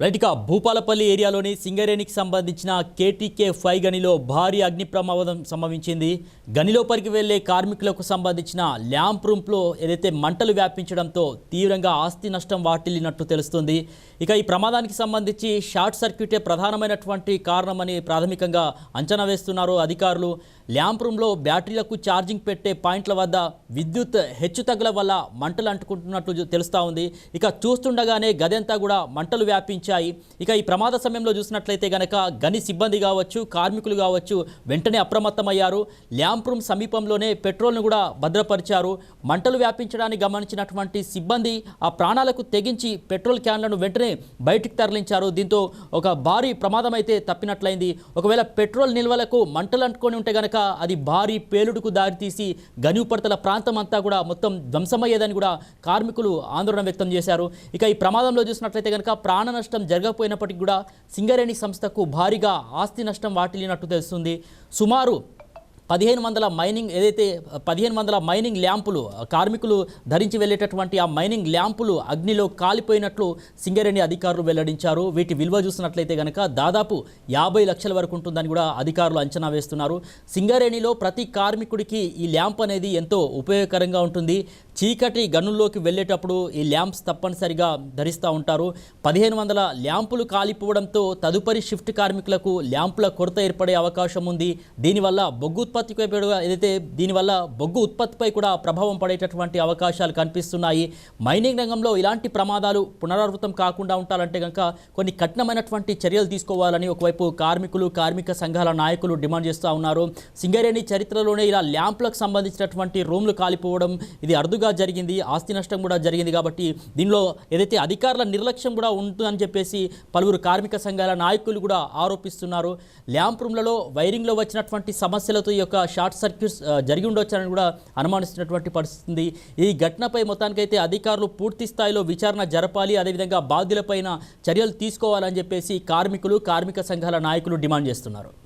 Right ఇక భూపాలపల్లి ఏరియాలోని సింగరేణికి సంబంధించిన KTK5 గనిలో భారీ అగ్ని ప్రమాదం సంభవించింది. గనిలోపలికి వెళ్లే కార్మికులకు సంబంధించిన ల్యాంప్ రూమ్లో ఏదైతే మంటలు వ్యాపించడంతో తీవ్రంగా ఆస్తి నష్టం వాటిల్లినట్టు తెలుస్తుంది. ఇక ఈ ప్రమాదానికి సంబంధించి షార్ట్ సర్క్యూటే ప్రధానమైనటువంటి కారణమని ప్రాథమికంగా అంచనా వేస్తున్నారు అధికారులు. ల్యాంప్ రూమ్లో బ్యాటరీలకు ఛార్జింగ్ పెట్టే పాయింట్ల వద్ద విద్యుత్ హెచ్చుతగ్గుల వల్ల మంటలు అంటుకుంటున్నట్లు తెలుస్తూ ఉంది. ఇక చూస్తుండగానే గదంతా కూడా మంటలు వ్యాపించాయి. ఇక ఈ ప్రమాద సమయంలో చూసినట్లయితే గనక గని సిబ్బంది కావచ్చు, కార్మికులు కావచ్చు వెంటనే అప్రమత్తమయ్యారు. ల్యాంప్ రూమ్ సమీపంలోనే పెట్రోల్ను కూడా భద్రపరిచారు. మంటలు వ్యాపించడాన్ని గమనించినటువంటి సిబ్బంది ఆ ప్రాణాలకు తెగించి పెట్రోల్ క్యాన్లను వెంటనే బయటికి తరలించారు. దీంతో ఒక భారీ ప్రమాదం అయితే తప్పినట్లయింది. ఒకవేళ పెట్రోల్ నిల్వలకు మంటలు అంటుకొని ఉంటే గనక అది భారీ పేలుడుకు దారితీసి గని ఉపరితల ప్రాంతం అంతా కూడా మొత్తం ధ్వంసమయ్యేదని కూడా కార్మికులు ఆందోళన వ్యక్తం చేశారు. ఇక ఈ ప్రమాదంలో చూసినట్లయితే కనుక ప్రాణ నష్టం జరగకపోయినప్పటికీ కూడా సింగరేణి సంస్థకు భారీగా ఆస్తి నష్టం వాటిల్లినట్టు తెలుస్తుంది. సుమారు 1500 మైనింగ్ ల్యాంపులు కార్మికులు ధరించి వెళ్ళేటటువంటి ఆ మైనింగ్ ల్యాంపులు అగ్నిలో కాలిపోయినట్లు సింగరేణి అధికారులు వెల్లడించారు. వీటి విలువ చూసినట్లయితే కనుక దాదాపు 50 లక్షల వరకు ఉంటుందని కూడా అధికారులు అంచనా వేస్తున్నారు. సింగరేణిలో ప్రతి కార్మికుడికి ఈ ల్యాంప్ అనేది ఎంతో ఉపయోగకరంగా ఉంటుంది. చీకటి గనుల్లోకి వెళ్ళేటప్పుడు ఈ ల్యాంప్స్ తప్పనిసరిగా ధరిస్తూ ఉంటారు. 1500 ల్యాంపులు కాలిపోవడంతో తదుపరి షిఫ్ట్ కార్మికులకు ల్యాంపుల కొరత ఏర్పడే అవకాశం ఉంది. దీనివల్ల బొగ్గు ఉత్పత్తిపై కూడా ప్రభావం పడేటటువంటి అవకాశాలు కనిపిస్తున్నాయి. మైనింగ్ రంగంలో ఇలాంటి ప్రమాదాలు పునరావృతం కాకుండా ఉండాలంటే కనుక కొన్ని కఠినమైనటువంటి చర్యలు తీసుకోవాలని ఒకవైపు కార్మికులు, కార్మిక సంఘాల నాయకులు డిమాండ్ చేస్తూ ఉన్నారు. సింగరేణి చరిత్రలోనే ఇలా ల్యాంప్లకు సంబంధించినటువంటి రూమ్లు కాలిపోవడం ఇది అరుదుగా జరిగింది. ఆస్తి నష్టం కూడా జరిగింది. కాబట్టి దీనిలో ఏదైతే అధికారుల నిర్లక్ష్యం కూడా ఉంటుందని చెప్పేసి పలువురు కార్మిక సంఘాల నాయకులు కూడా ఆరోపిస్తున్నారు. ల్యాంప్ రూమ్లలో వైరింగ్లో వచ్చినటువంటి సమస్యలతో ఈ యొక్క షార్ట్ సర్క్యూట్స్ జరిగి ఉండొచ్చని కూడా అనుమానిస్తున్నటువంటి పరిస్థితి. ఈ ఘటనపై మొత్తానికైతే అధికారులు పూర్తి స్థాయిలో విచారణ జరపాలి, అదేవిధంగా బాధ్యులపైన చర్యలు తీసుకోవాలని చెప్పేసి కార్మికులు, కార్మిక సంఘాల నాయకులు డిమాండ్ చేస్తున్నారు.